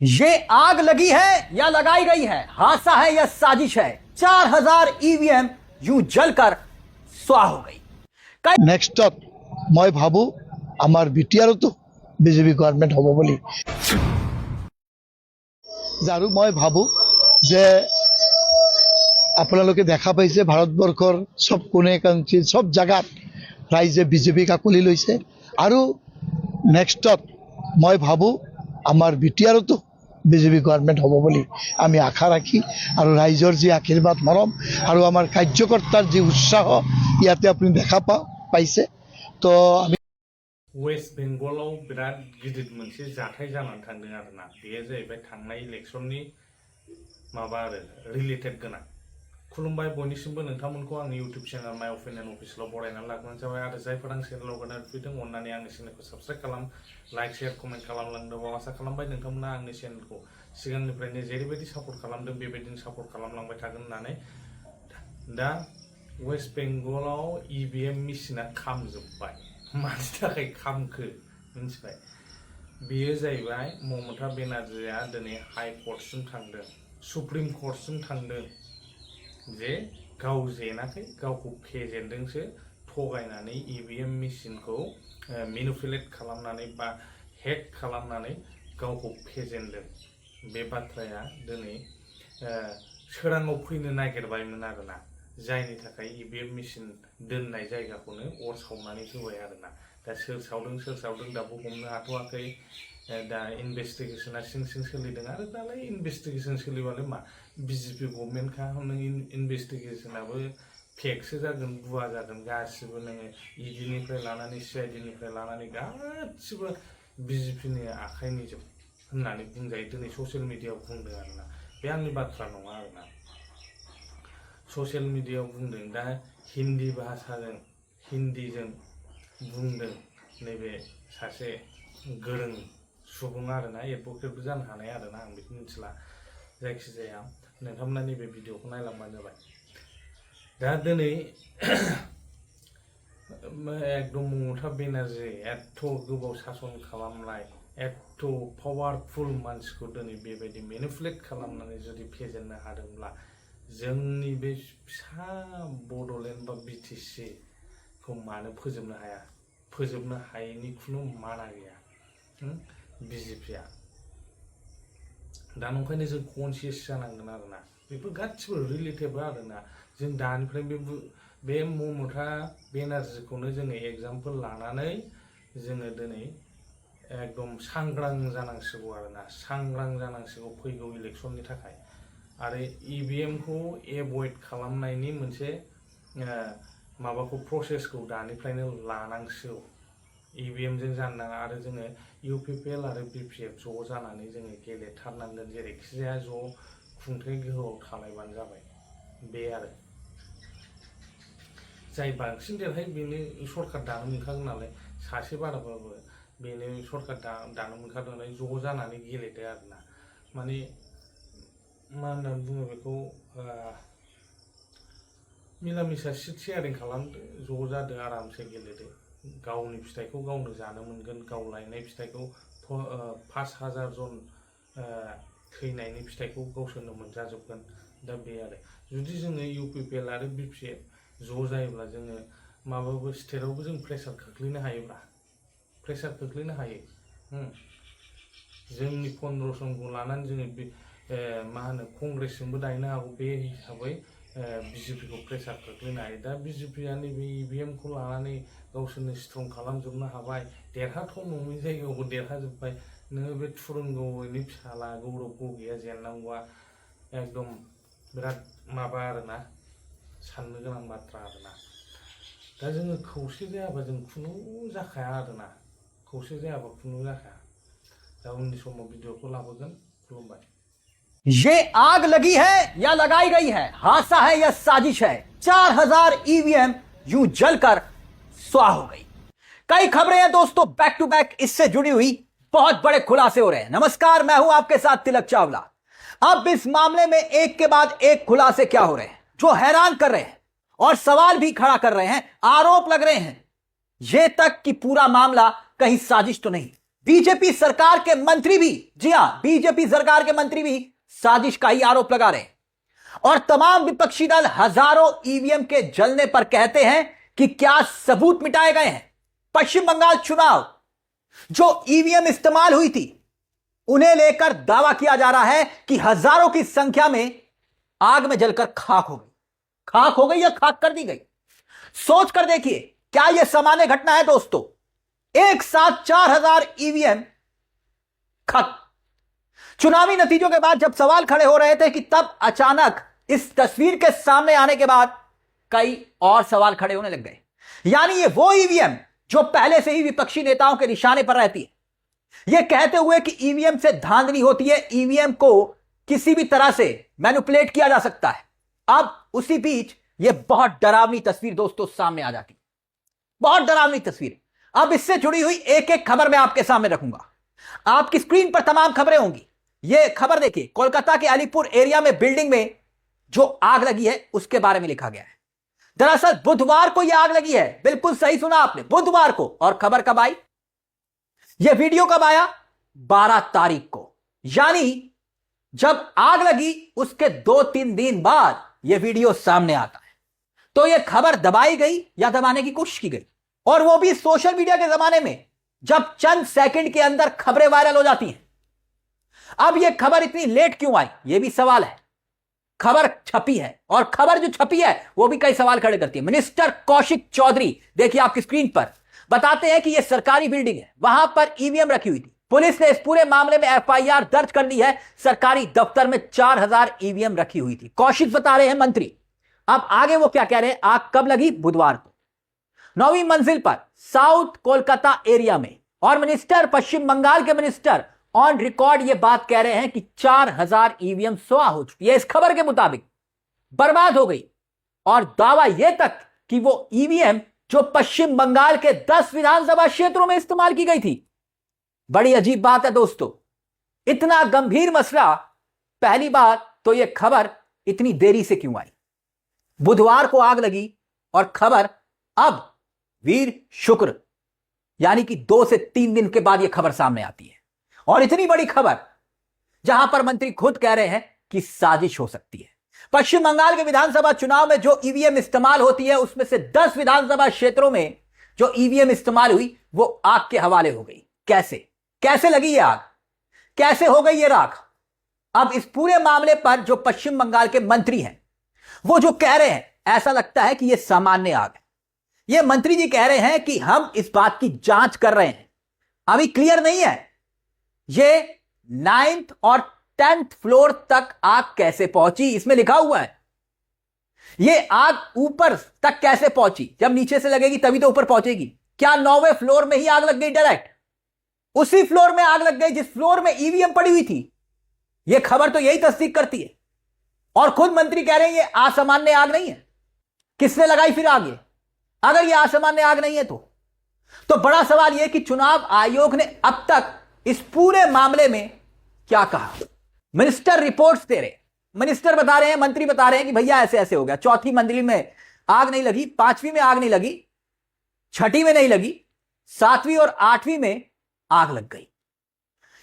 ये आग लगी है या लगाई गई है, हादसा है या साजिश है। 4000 ईवीएम यूं जलकर स्वाह हो गई। নেক্সটত মই ভাবো আমাৰ বিটিআৰতো বিজেপি গভৰ্ণমেণ্ট হ'ব বুলি। আৰু মই ভাবো যে আপোনালোকে দেখা পাইছে ভাৰতবৰ্ষৰ সব কোণে কাঞ্চি সব জায়গাত ৰাইজে বিজেপি কাকলি লৈছে। আৰু নেক্সটত মই ভাবো আমাৰ বিটিআৰতো বিজেপি গভৰ্ণমেণ্ট হ'ব বুলি আমি আশা ৰাখি আৰু ৰাইজৰ যি আশীৰ্বাদ মৰম আৰু আমাৰ কাৰ্যকৰ্তাৰ যি উৎসাহ ইয়াতে আপুনি দেখা পাইছে। তো আমি वेस्ट बेंगलाव बिराद गिदिर मोनसे जाथाय जानानै थांदों आरोना। बेयो जाहैबाय थांनाय इलेक्शननि माबा आरो रिलेटेड गोनां। खुलुमबाय बयनिसिमबो नोंथांमोनखौ आंनि इउटिउब चेनेल माय अपिनियन अफिसियेलाव बरायनानै लाग्रोनाय जाबाय। आरो जायफोर आं चेनेलाव गोदान फैदों अननानै आंनि चेनेलखौ साबस्क्राइब खालाम, लाइक शेयार कमेन्ट खालामलांदों। आसा खालामबाय नोंथांमोना आंनि चेनेलखौ सिगांनिफ्रायनो जेरैबायदि सापर्ट खालामदों बेबायदिनो सापर्ट खालामलांबाय थागोन होननानै। दा वेस्ट बेंगलाव ईवीएम मेसिना खामजोब्बाय। मानि थाखाय खामखो मिथिबाय? बेयो जाहैबाय ममता बेनार्जीया दिनै हाई कर्टसिम थांदों, सुप्रिम कर्टसिम थांदों जे गाव जेनाखै, गावखौ फेजेनदोंसो, थगायनानै ईवीएम मेसिनखौ मेनिपुलेट खालामनानै बा हेक खालामनानै गावखौ फेजेनदों। बे बाथ्राया दिनै सोराङाव फैनो नागिरबायमोन आरोना। जायनि थाखाय ईवीएम मेसिन दोननाय जायगाखौनो अर सावनानै होबाय आरोना। दा सोर सावदों दाबो हमनो हाथ'वाखै। दा इनभेस्टिगेशना सिं सोलिदों। आरो दालाय इनभेस्टिगेशन सोलिबालाय मा बिजेपि गभर्नमेन्टखा, नों इनभेस्टिगेशनाबो फेकसो जागोन, बुवा जागोन। गासिबो नोङो इडिनिफ्राय लानानै सिआइडिनिफ्राय लानानै गासिबो बिजेपिनि आखाइनि जोब होननानै बुंजायो। दिनै ससियेल मिडियायाव बुंदों आरोना। बे आंनि बाथ्रा नङा आरोना, ससियेल मिडियायाव बुंदों। दा हिन्दी भाषाजों हिन्दीजों बुंदों नैबे सासे गोरों सुबुं आरोना, एडभकेटबो जानो हानाय आरोना, आं बेखौ मिथिला। जायखिजाया नोंथांमोना नैबे भिडिअखौ नायलांबानो जाबाय। दा दिनै एकदम ममता बेनार्जी एथ' गोबाव सासन खालामनाय, एथ' पावारफुल मानसिखौ दिनै बेबायदि मेनिपुलेट खालामनानै जुदि फेजेननो हादोंब्ला जोंनि बे फिसा बड'लेण्ड बा बिटिसि खौ मानो फोजोबनो हाया? फोजोबनो हायैनि खुनु माना गैया बिजेपिया। दा ओंखायनो जों कनसियास जानांगोन आरोना। बेफोर गासिबो रिलेटेबल आरोना। जों दानिफ्राय बे ममता बेनार्जीखौनो जोङो एग्जाम्पल लानानै जोङो दिनै एकदम सांग्रां जानांसिगौ आरोना, सांग्रां जानांसिगौ फैगौ इलेक्शननि थाखाय। आरो ईवीएमखौ एभयड खालामनायनि मोनसे माबाखौ प्रसेसखौ दानिफ्रायनो लानांसिगौ। ईवीएमजों जानो नाङा। आरो जोङो इउपिपिएल आरो बिपिएफ ज' जानानै जोङो गेलेथारनांगोन। जेरैखिजाया ज' खुंथाय गोहोआव थालायबानो जाबाय। बे आरो जाय बांसिन देरहायो बेनो सरकार दानो मोनखागोन नालाय। सासे बाराबाबो बेनो सरकार दानो मोनखादों नालाय। ज' जानानै गेलेदो आरोना। माने मा होननानै बुङो बेखौ, मिला मिसा सिट शेयारिं खालामदो, ज' जादो, आरामसे गेलेदो। गावनि फिथाइखौ गावनो जानो मोनगोन। गाव लायनाय फिथाइखौ 5000 जन थैनायनि फिथाइखौ गावसोरनो मोनजाजोबगोन। दा बे आरो जुदि जोङो इउपिपिएल आरो बिपिएफ ज' जायोब्ला जोङो माबाबो स्टेटआवबो जों प्रेसार खोख्लैनो हायोब्ला, प्रेसार खोख्लैनो हायो। जोंनि 15 जनखौ लानानै जोङो मा होनो कंग्रेसजोंबो दायनो हागौ। बे हिसाबै बिजेपिखौ प्रेसार खोख्लैनो हायो। दा बिजेपिया नैबे ईवीएमखौ लानानै गावसोरनो स्ट्रं खालामजोबनो हाबाय। देरहाथाव नङै जायगायावबो देरहाजोब्बाय। नोङो बे थुरुंगनि फिसाला गौरब गगैया जेननांगौआ एकदम बिराद माबा आरोना, साननो गोनां बाथ्रा आरोना। दा जोङो खौसे जायाबा जों खुनु जाखाया आरोना, खौसे जायाबा खुनु जाखाया। दा उननि समाव भिडिअखौ लाबोगोन। खुलुमबाय। ये आग लगी है या लगाई गई है, हादसा है या साजिश है। 4000 ईवीएम यूं जलकर स्वाह हो गई। कई खबरें हैं दोस्तों बैक टू बैक इससे जुड़ी हुई, बहुत बड़े खुलासे हो रहे हैं। नमस्कार, मैं हूं आपके साथ तिलक चावला। अब इस मामले में एक के बाद एक खुलासे क्या हो रहे हैं जो हैरान कर रहे हैं और सवाल भी खड़ा कर रहे हैं, आरोप लग रहे हैं ये तक कि पूरा मामला कहीं साजिश तो नहीं। बीजेपी सरकार के मंत्री भी, जी हां, बीजेपी सरकार के मंत्री भी साजिश का ही आरोप लगा रहे हैं और तमाम विपक्षी दल हजारों ईवीएम के जलने पर कहते हैं कि क्या सबूत मिटाए गए हैं। पश्चिम बंगाल चुनाव जो ईवीएम इस्तेमाल हुई थी उन्हें लेकर दावा किया जा रहा है कि हजारों की संख्या में आग में जलकर खाक हो गई या खाक कर दी गई। सोच कर देखिए, क्या यह सामान्य घटना है दोस्तों? एक साथ 4000 ईवीएम खत्म। चुनावी नतीजों के बाद जब सवाल खड़े हो रहे थे कि तब अचानक इस तस्वीर के सामने आने के बाद कई और सवाल खड़े होने लग गए। यानी ये वो ईवीएम जो पहले से ही विपक्षी नेताओं के निशाने पर रहती है, यह कहते हुए कि ईवीएम से धांधली होती है, ईवीएम को किसी भी तरह से मैनिपुलेट किया जा सकता है। अब उसी बीच यह बहुत डरावनी तस्वीर दोस्तों सामने आ जाती है, बहुत डरावनी तस्वीर। अब इससे जुड़ी हुई एक एक खबर मैं आपके सामने रखूंगा। आपकी स्क्रीन पर तमाम खबरें होंगी। यह खबर देखिए, कोलकाता के अलीपुर एरिया में बिल्डिंग में जो आग लगी है उसके बारे में लिखा गया है। दरअसल बुधवार को यह आग लगी है, बिल्कुल सही सुना आपने, बुधवार को। और खबर कब आई, यह वीडियो कब आया? 12 तारीख को। यानी जब आग लगी उसके 2-3 दिन बाद यह वीडियो सामने आता है। तो यह खबर दबाई गई या दबाने की कोशिश की गई, और वो भी सोशल मीडिया के जमाने में जब चंद सेकंड के अंदर खबरें वायरल हो जाती हैं। अब यह खबर इतनी लेट क्यों आई, यह भी सवाल है। खबर छपी है और खबर जो छपी है वो भी कई सवाल खड़े करती है। मिनिस्टर कौशिक चौधरी, देखिए आपकी स्क्रीन पर, बताते हैं कि यह सरकारी बिल्डिंग है, वहां पर ईवीएम रखी हुई थी। पुलिस ने इस पूरे मामले में एफआईआर दर्ज कर ली है। सरकारी दफ्तर में 4000 ईवीएम रखी हुई थी। कौशिक बता रहे हैं मंत्री। अब आगे वो क्या कह रहे हैं, आग कब लगी? बुधवार को 9वीं मंजिल पर साउथ कोलकाता एरिया में। और मिनिस्टर, पश्चिम बंगाल के मिनिस्टर ऑन रिकॉर्ड ये बात कह रहे हैं कि 4000 ईवीएम स्वाह हो चुकी है, इस खबर के मुताबिक बर्बाद हो गई। और दावा यह तक कि वो ईवीएम जो पश्चिम बंगाल के 10 विधानसभा क्षेत्रों में इस्तेमाल की गई थी। बड़ी अजीब बात है दोस्तों, इतना गंभीर मसला। पहली बात तो यह खबर इतनी देरी से क्यों आई? बुधवार को आग लगी और खबर अब वीर शुक्र यानी कि 2 से 3 दिन के बाद यह खबर सामने आती है। और इतनी बड़ी खबर जहां पर मंत्री खुद कह रहे हैं कि साजिश हो सकती है। पश्चिम बंगाल के विधानसभा चुनाव में जो ईवीएम इस्तेमाल होती है उसमें से 10 विधानसभा क्षेत्रों में जो ईवीएम इस्तेमाल हुई वो आग के हवाले हो गई। कैसे लगी ये आग, कैसे हो गई ये राख? अब इस पूरे मामले पर जो पश्चिम बंगाल के मंत्री हैं वो जो कह रहे हैं, ऐसा लगता है कि यह सामान्य आग है। ये मंत्री जी कह रहे हैं कि हम इस बात की जांच कर रहे हैं, अभी क्लियर नहीं है ये 9th और 10th फ्लोर तक आग कैसे पहुंची। इसमें लिखा हुआ है ये आग ऊपर तक कैसे पहुंची, जब नीचे से लगेगी तभी तो ऊपर पहुंचेगी। क्या 9वें फ्लोर में ही आग लग गई डायरेक्ट? उसी फ्लोर में आग लग गई जिस फ्लोर में ईवीएम पड़ी हुई थी। यह खबर तो यही तस्दीक करती है। और खुद मंत्री कह रहे हैं यह असामान्य आग नहीं है। किसने लगाई फिर आग? ये अगर यह असामान्य आग नहीं है तो बड़ा सवाल यह कि चुनाव आयोग ने अब तक इस पूरे मामले में क्या कहा? मिनिस्टर रिपोर्ट्स दे रहे, मिनिस्टर बता रहे हैं, मंत्री बता रहे हैं कि भैया ऐसे ऐसे हो गया। 4थी मंजिल में आग नहीं लगी, 5वीं में आग नहीं लगी, 6ठी में नहीं लगी, 7वीं और 8वीं में आग लग गई।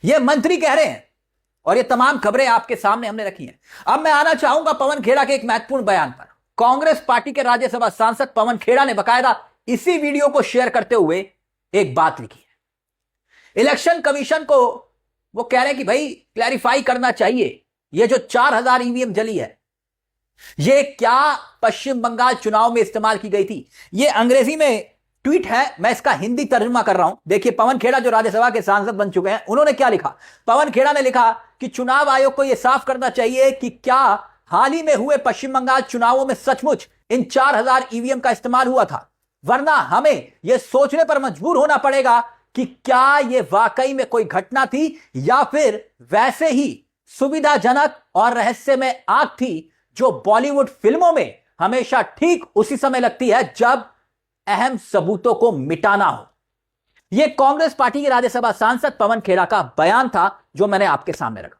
ये मंत्री कह रहे हैं और ये तमाम खबरें आपके सामने हमने रखी हैं। अब मैं आना चाहूंगा पवन खेड़ा के एक महत्वपूर्ण बयान पर। कांग्रेस पार्टी के राज्यसभा सांसद पवन खेड़ा ने बकायदा इसी वीडियो को शेयर करते हुए एक बात लिखी है। इलेक्शन कमीशन को वो कह रहे हैं कि भाई क्लैरिफाई करना चाहिए, ये जो 4000 ईवीएम जली है ये क्या पश्चिम बंगाल चुनाव में इस्तेमाल की गई थी? ये अंग्रेजी में ट्वीट है, मैं इसका हिंदी तर्जुमा कर रहा हूं। देखिए पवन खेड़ा जो राज्यसभा के सांसद बन चुके हैं, उन्होंने क्या लिखा। पवन खेड़ा ने लिखा कि चुनाव आयोग को यह साफ करना चाहिए कि क्या हाल ही में हुए पश्चिम बंगाल चुनावों में सचमुच इन 4000 ईवीएम का इस्तेमाल हुआ था, वरना हमें यह सोचने पर मजबूर होना पड़ेगा कि क्या यह वाकई में कोई घटना थी या फिर वैसे ही सुविधाजनक और रहस्यमय आग थी जो बॉलीवुड फिल्मों में हमेशा ठीक उसी समय लगती है जब अहम सबूतों को मिटाना हो। यह कांग्रेस पार्टी के राज्यसभा सांसद पवन खेड़ा का बयान था जो मैंने आपके सामने रखा।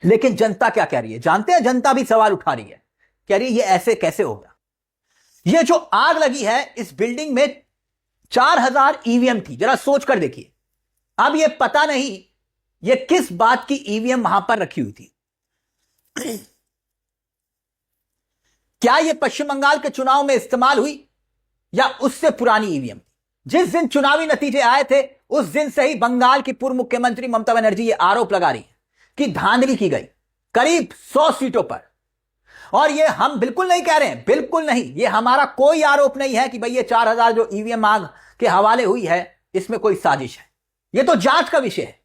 लेकिन जनता क्या कह रही है जानते हैं? जनता भी सवाल उठा रही है, कह रही है ये ऐसे कैसे होगा। यह जो आग लगी है इस बिल्डिंग में 4000 ईवीएम थी, जरा सोच कर देखिए। अब ये पता नहीं ये किस बात की ईवीएम वहां पर रखी हुई थी। क्या ये पश्चिम बंगाल के चुनाव में इस्तेमाल हुई या उससे पुरानी ईवीएम? जिस दिन चुनावी नतीजे आए थे उस दिन से ही बंगाल की पूर्व मुख्यमंत्री ममता बनर्जी ये आरोप लगा रही है कि धांधली की गई करीब 100 सीटों पर। और ये हम बिल्कुल नहीं कह रहे हैं, बिल्कुल नहीं, ये हमारा कोई आरोप नहीं है कि भाई ये 4000 जो ईवीएम आग के हवाले हुई है इसमें कोई साजिश है। ये तो जांच का विषय है।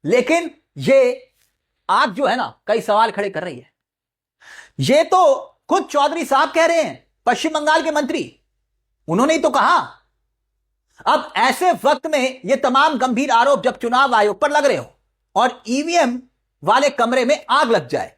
लेकिन ये आग जो है ना कई सवाल खड़े कर रही है। ये तो खुद चौधरी साहब कह रहे हैं, पश्चिम बंगाल के मंत्री, उन्होंने ही तो कहा। अब ऐसे वक्त में ये तमाम गंभीर आरोप जब चुनाव आयोग पर लग रहे हो और ईवीएम वाले कमरे में आग लग जाए,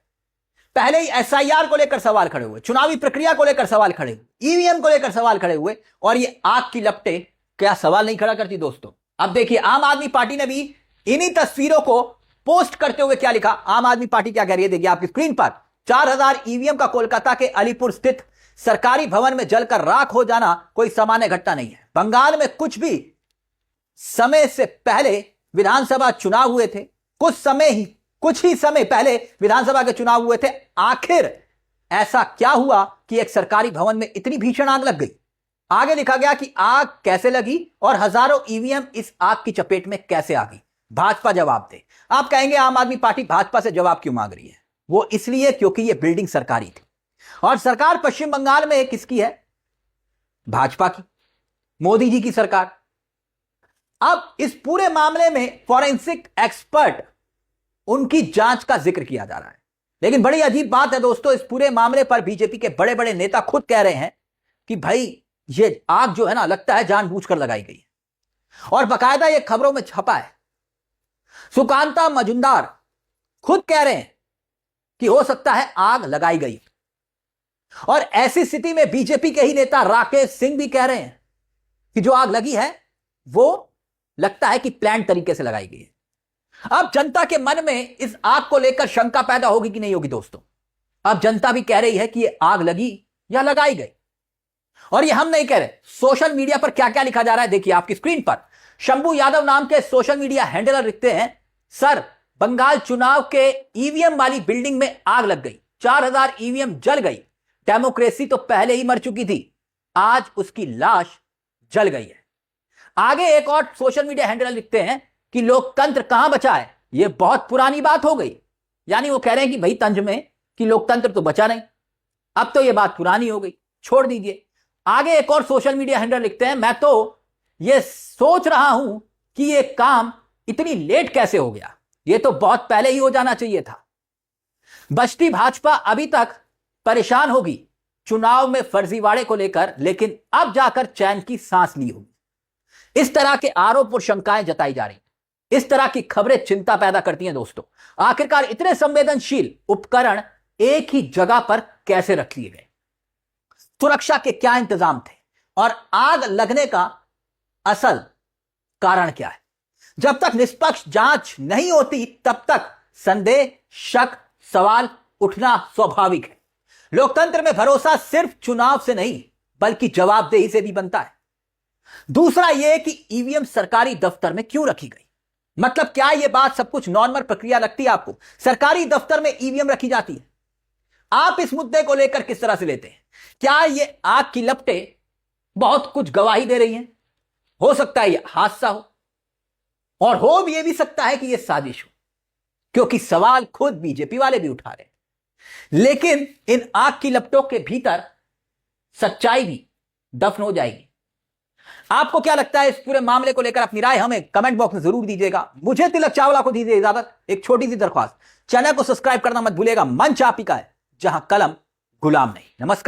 पहले ही एसआईआर को लेकर सवाल खड़े हुए, चुनावी प्रक्रिया को लेकर सवाल खड़े हुए, ईवीएम को लेकर सवाल खड़े हुए, और ये आग की लपटें क्या सवाल नहीं खड़ा करती दोस्तों? अब देखिए आम आदमी पार्टी ने भी इन्हीं तस्वीरों को पोस्ट करते हुए क्या लिखा। आम आदमी पार्टी क्या कह रही है, देखिए आपकी स्क्रीन पर। 4000 ईवीएम का कोलकाता के अलीपुर स्थित सरकारी भवन में जलकर राख हो जाना कोई सामान्य घटना नहीं है। बंगाल में कुछ ही समय पहले विधानसभा चुनाव हुए थे, कुछ ही समय पहले विधानसभा के चुनाव हुए थे। आखिर ऐसा क्या हुआ कि एक सरकारी भवन में इतनी भीषण आग लग गई? आगे लिखा गया कि आग कैसे लगी और हजारों ईवीएम इस आग की चपेट में कैसे आ गई। भाजपा जवाब दे। आप कहेंगे आम आदमी पार्टी भाजपा से जवाब क्यों मांग रही है? वो इसलिए क्योंकि ये बिल्डिंग सरकारी थी और सरकार पश्चिम बंगाल में किसकी है? भाजपा की, मोदी जी की सरकार। अब इस पूरे मामले में फॉरेंसिक एक्सपर्ट उनकी जांच का जिक्र किया जा रहा है। लेकिन बड़ी अजीब बात है दोस्तों, इस पूरे मामले पर बीजेपी के बड़े बड़े नेता खुद कह रहे हैं कि भाई ये आग जो है ना लगता है जानबूझकर लगाई गई है। और बाकायदा ये खबरों में छपा है। सुकांता मजुमदार खुद कह रहे हैं कि हो सकता है आग लगाई गई। और ऐसी स्थिति में बीजेपी के ही नेता राकेश सिंह भी कह रहे हैं कि जो आग लगी है वो लगता है कि प्लान तरीके से लगाई गई है। अब जनता के मन में इस आग को लेकर शंका पैदा होगी कि नहीं होगी दोस्तों? अब जनता भी कह रही है कि ये आग लगी या लगाई गई। और ये हम नहीं कह रहे, सोशल मीडिया पर क्या क्या लिखा जा रहा है देखिए आपकी स्क्रीन पर। शंभू यादव नाम के सोशल मीडिया हैंडलर लिखते हैं, सर बंगाल चुनाव के ईवीएम वाली बिल्डिंग में आग लग गई, 4000 ईवीएम जल गई। डेमोक्रेसी तो पहले ही मर चुकी थी, आज उसकी लाश जल गई है। आगे एक और सोशल मीडिया हैंडलर लिखते हैं कि लोकतंत्र कहां बचा है, यह बहुत पुरानी बात हो गई। यानी वो कह रहे हैं कि भाई तंज में कि लोकतंत्र तो बचा नहीं, अब तो यह बात पुरानी हो गई, छोड़ दीजिए। आगे एक और सोशल मीडिया हैंडलर लिखते हैं, मैं तो यह सोच रहा हूं कि यह काम इतनी लेट कैसे हो गया, यह तो बहुत पहले ही हो जाना चाहिए था। बचती भाजपा अभी तक परेशान होगी चुनाव में फर्जीवाड़े को लेकर, लेकिन अब जाकर चैन की सांस ली होगी। इस तरह के आरोप और शंकाएं जताई जा रही, इस तरह की खबरें चिंता पैदा करती हैं दोस्तों। आखिरकार इतने संवेदनशील उपकरण एक ही जगह पर कैसे रख लिए गए? सुरक्षा के क्या इंतजाम थे? और आग लगने का असल कारण क्या है? जब तक निष्पक्ष जांच नहीं होती तब तक संदेह, शक, सवाल उठना स्वाभाविक है। लोकतंत्र में भरोसा सिर्फ चुनाव से नहीं बल्कि जवाबदेही से भी बनता है। दूसरा यह कि ईवीएम सरकारी दफ्तर में क्यों रखी गई? मतलब क्या यह बात सब कुछ नॉर्मल प्रक्रिया लगती है आपको? सरकारी दफ्तर में ईवीएम रखी जाती है। आप इस मुद्दे को लेकर किस तरह से लेते हैं? क्या यह आग की लपटें बहुत कुछ गवाही दे रही हैं? हो सकता है यह हादसा हो और हो भी, यह भी सकता है कि यह साजिश हो, क्योंकि सवाल खुद बीजेपी वाले भी उठा रहे हैं। लेकिन इन आग की लपटों के भीतर सच्चाई भी दफन हो जाएगी। आपको क्या लगता है इस पूरे मामले को लेकर? अपनी राय हमें कमेंट बॉक्स में जरूर दीजिएगा। मुझे तिलक चावला को दीजिए इजाजत। एक छोटी सी दरख्वास्त, चैनल को सब्सक्राइब करना मत भूलिएगा। मंच आप ही का है जहां कलम गुलाम नहीं। नमस्कार।